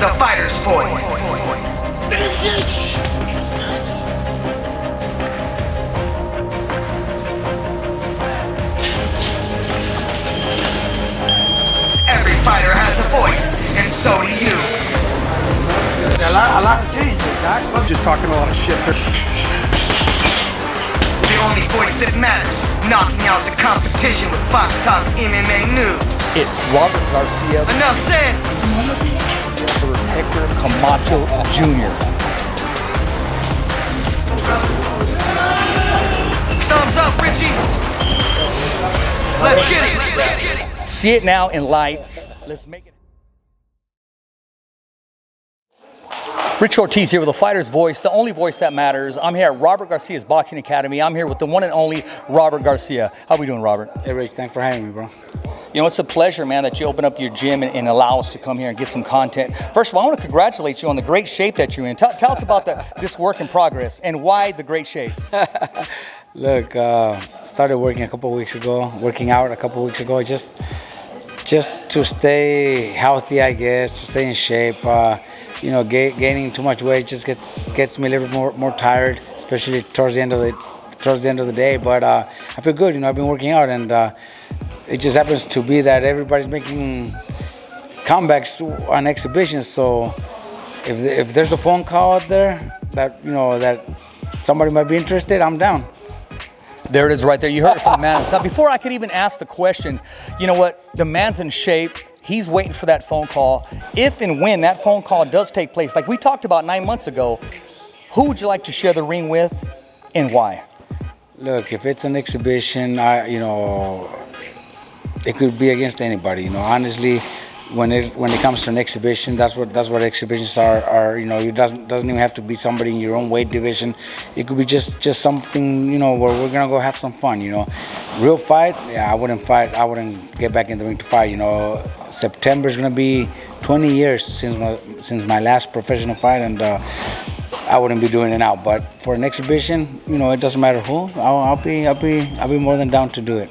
the fighter's voice. Every fighter has a voice, and so do you. A lot of changes, Doc. I'm just talking a lot of shit. The only voice that matters, knocking out the competition with Box Talk MMA News. It's Robert Garcia Enough said. versus Hector Camacho Jr. Thumbs up, Richie. Let's get it. See it now in lights. Let's make it. Rich Ortiz here with the fighter's voice, the only voice that matters. I'm here at Robert Garcia's Boxing Academy. I'm here with the one and only Robert Garcia. How we doing, Robert? Hey, Rich, thanks for having me, bro. You know, it's a pleasure, man, that you open up your gym and allow us to come here and get some content. First of all, I want to congratulate you on the great shape that you're in. Tell us about this work in progress and why the great shape. Look, started working a couple of weeks ago, working out a couple of weeks ago, just to stay healthy, I guess, to stay in shape. You know, gaining too much weight just gets me a little bit more tired, especially towards the end of the day. But I feel good. You know, I've been working out, and it just happens to be that everybody's making comebacks on exhibitions. So if there's a phone call out there that that somebody might be interested, I'm down. There it is right there. You heard it from the man. So before I could even ask the question, you know what? The man's in shape. He's waiting for that phone call. If and when that phone call does take place, like we talked about 9 months ago, who would you like to share the ring with and why? Look, if it's an exhibition, it could be against anybody. You know, honestly, when it comes to an exhibition, that's what exhibitions are. You know, it doesn't even have to be somebody in your own weight division. It could be just something, you know, where we're gonna go have some fun. You know, real fight, yeah, I wouldn't fight. I wouldn't get back in the ring to fight. You know, September is gonna be 20 years since my last professional fight, and I wouldn't be doing it now. But for an exhibition, you know, it doesn't matter who. I'll be more than down to do it.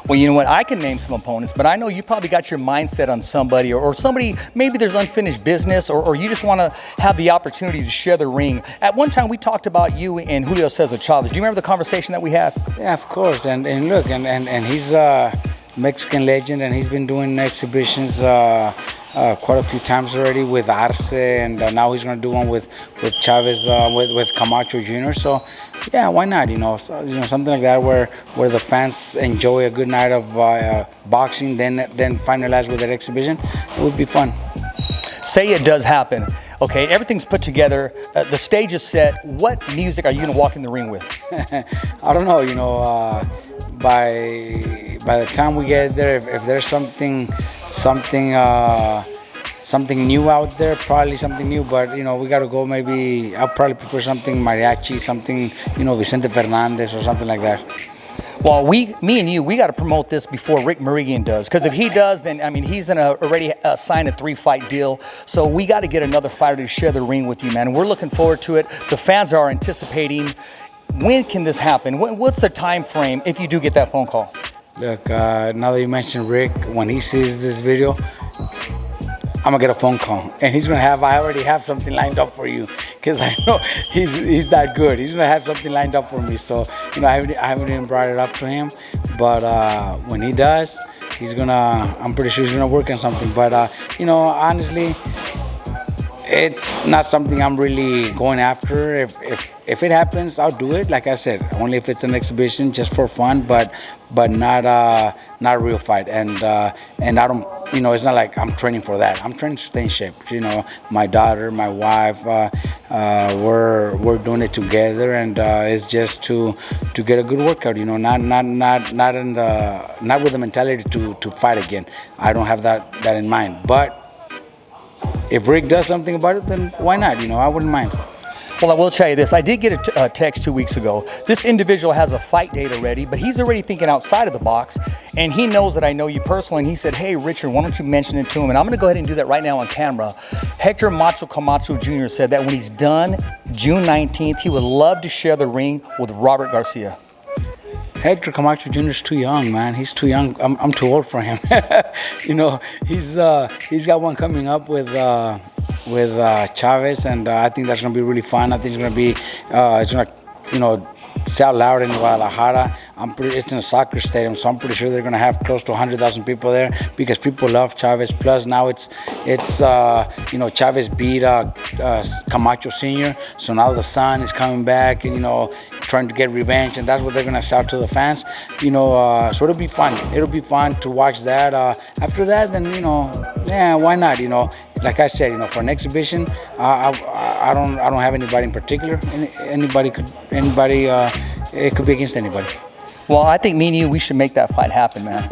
Well, you know what? I can name some opponents, but I know you probably got your mindset on somebody or somebody, maybe there's unfinished business or you just want to have the opportunity to share the ring. At one time, we talked about you and Julio Cesar Chavez. Do you remember the conversation that we had? Yeah, of course. And look, and he's a Mexican legend, and he's been doing exhibitions quite a few times already with Arce, and now he's going to do one with Chavez, with Camacho Jr. So, yeah, why not? You know, something like that where the fans enjoy a good night of boxing, then finalize with that exhibition. It would be fun. Say it does happen. Okay, everything's put together. The stage is set. What music are you going to walk in the ring with? I don't know. You know, by the time we get there, if there's something new out there, probably something new. But you know, we got to go. Maybe I'll probably prefer something mariachi, something, you know, Vicente Fernandez or something like that. Well, me and you, we got to promote this before Rick Meridian does. Because if he does, then, I mean, he's going to already sign a 3-fight deal. So we got to get another fighter to share the ring with you, man. And we're looking forward to it. The fans are anticipating. When can this happen? What's the time frame if you do get that phone call? Look, now that you mentioned Rick, when he sees this video, I'm gonna get a phone call, and he's gonna have. I already have something lined up for you, because I know he's that good. He's gonna have something lined up for me. So, you know, I haven't even brought it up to him, but when he does, I'm pretty sure he's gonna work on something. But you know, honestly, it's not something I'm really going after. If it happens, I'll do it. Like I said, only if it's an exhibition, just for fun, but not a real fight. And I don't, you know, it's not like I'm training for that. I'm training to stay in shape. You know, my daughter, my wife, we're doing it together, and it's just to get a good workout. You know, not with the mentality to fight again. I don't have that in mind. But if Rick does something about it, then why not? You know, I wouldn't mind. Well, I will tell you this. I did get a text 2 weeks ago. This individual has a fight date already, but he's already thinking outside of the box, and he knows that I know you personally, and he said, hey, Richard, why don't you mention it to him? And I'm going to go ahead and do that right now on camera. Hector Camacho Jr. said that when he's done June 19th, he would love to share the ring with Robert Garcia. Hector Camacho Jr. is too young, man. He's too young. I'm too old for him. You know, he's got one coming up with Chavez, and I think that's gonna be really fun. I think it's gonna be sell loud in Guadalajara. It's in a soccer stadium, so I'm pretty sure they're gonna have close to 100,000 people there because people love Chavez. Plus now it's Chavez beat Camacho Jr. So now the son is coming back and trying to get revenge, and that's what they're gonna sell to the fans. So it'll be fun. It'll be fun to watch that. After that, then why not? Like I said, for an exhibition, I don't have anybody in particular. It could be against anybody. Well, I think me and you, we should make that fight happen, man.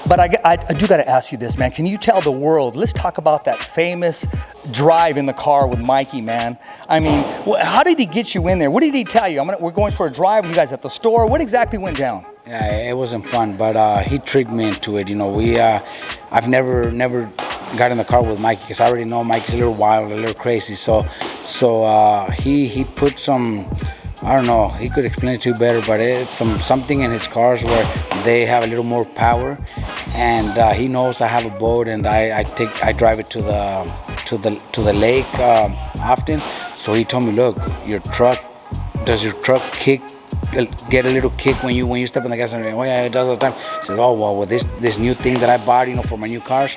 But I do got to ask you this, man. Can you tell the world, let's talk about that famous drive in the car with Mikey, man. I mean, how did he get you in there? What did he tell you? We're going for a drive, you guys at the store. What exactly went down? Yeah, it wasn't fun, but he tricked me into it. I've never got in the car with Mikey because I already know Mikey's a little wild, a little crazy. So he put some, I don't know, he could explain it to you better, but it's something in his cars where they have a little more power, and he knows I have a boat, and I drive it to the lake often. So he told me, look, does your truck get a little kick when you step on the gas? And oh yeah, it does all the time. He says, oh well, with this new thing that I bought, for my new cars,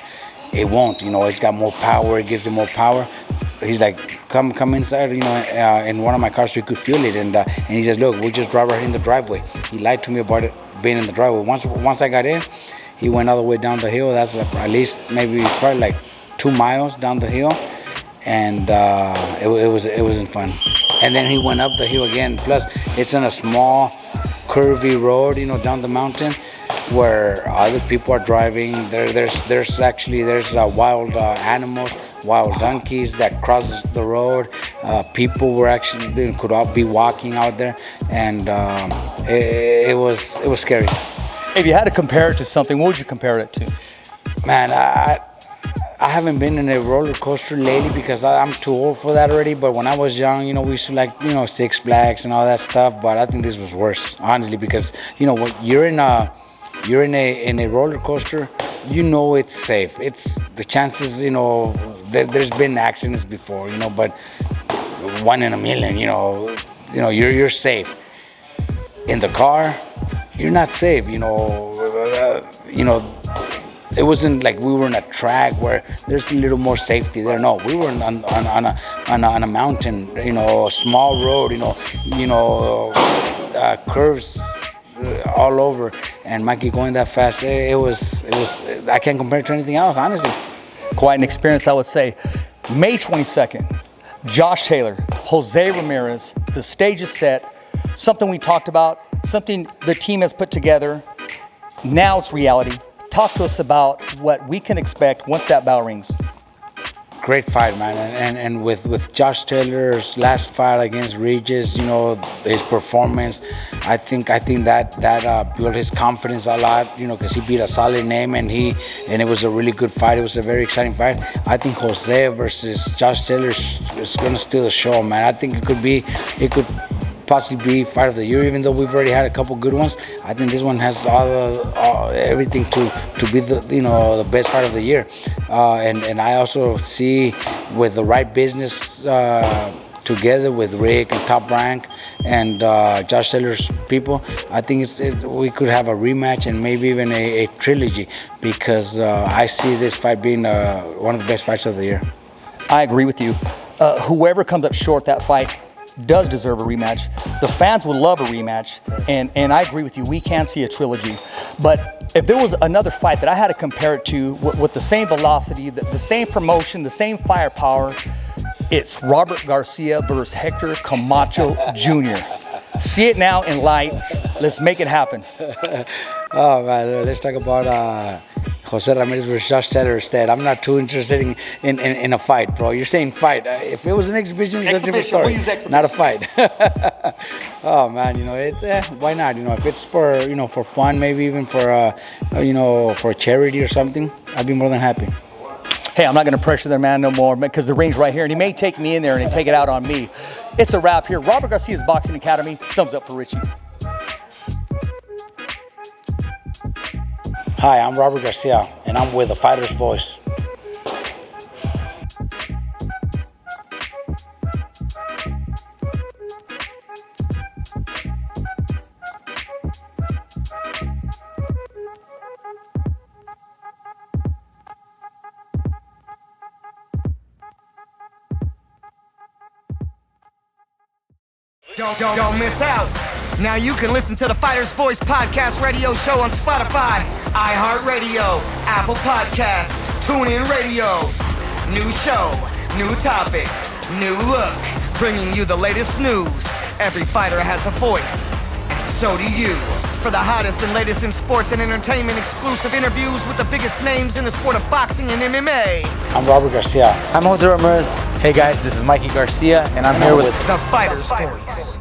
it won't. It's got more power. It gives it more power. He's like, come inside, in one of my cars so you could feel it. And he says, look, we'll just drive right in the driveway. He lied to me about it being in the driveway. Once I got in, he went all the way down the hill. That's at least probably like 2 miles down the hill, and it wasn't fun. And then he went up the hill again. Plus, it's in a small, curvy road, down the mountain, where other people are driving. There's wild animals, wild donkeys that crosses the road. People could all be walking out there, and it was scary. If you had to compare it to something, what would you compare it to? Man, I haven't been in a roller coaster lately because I'm too old for that already. But when I was young, we used to Six Flags and all that stuff. But I think this was worse, honestly, because when you're in a roller coaster, it's safe. It's the chances, there's been accidents before, but 1 in a million, you're safe. In the car, you're not safe. It wasn't like we were in a track where there's a little more safety there. No, we were on a mountain, a small road, curves all over, and Mikey going that fast. It was. I can't compare it to anything else, honestly. Quite an experience, I would say. May 22nd, Josh Taylor, Jose Ramirez. The stage is set. Something we talked about. Something the team has put together. Now it's reality. Talk to us about what we can expect once that bell rings. Great fight, man, and with Josh Taylor's last fight against Regis, his performance, I think that built his confidence a lot, because he beat a solid name, and it was a really good fight. It was a very exciting fight. I think Jose versus Josh Taylor is gonna steal the show, man. I think it could possibly be fight of the year, even though we've already had a couple good ones. I think this one has everything to be the best fight of the year, and I also see with the right business together with Rick and Top Rank and Josh Taylor's people, I think we could have a rematch and maybe even a trilogy, because I see this fight being one of the best fights of the year. I agree with you. Whoever comes up short that fight does deserve a rematch. The fans would love a rematch, and I agree with you. We can see a trilogy. But if there was another fight that I had to compare it to with the same velocity, the same promotion, the same firepower, it's Robert Garcia versus Hector Camacho Jr. See it now in lights. Let's make it happen. Oh man, let's talk about Jose Ramirez versus Josh Taylor instead. I'm not too interested in a fight, bro. You're saying fight. If it was an exhibition, it's a different story. We'll use exhibition. Not a fight. Oh man, it's why not? If it's for fun, maybe even for for charity or something, I'd be more than happy. Hey, I'm not going to pressure their man no more because the ring's right here, and he may take me in there and take it out on me. It's a wrap here. Robert Garcia's Boxing Academy. Thumbs up for Richie. Hi, I'm Robert Garcia, and I'm with The Fighter's Voice. Don't miss out. Now you can listen to the Fighter's Voice podcast radio show on Spotify, iHeartRadio, Apple Podcasts, TuneIn Radio. New show, new topics, new look, bringing you the latest news. Every fighter has a voice, and so do you. For the hottest and latest in sports and entertainment, exclusive interviews with the biggest names in the sport of boxing and MMA. I'm Robert Garcia. I'm Jose Ramirez. Hey guys, this is Mikey Garcia, and I'm here with The Fighter's Voice.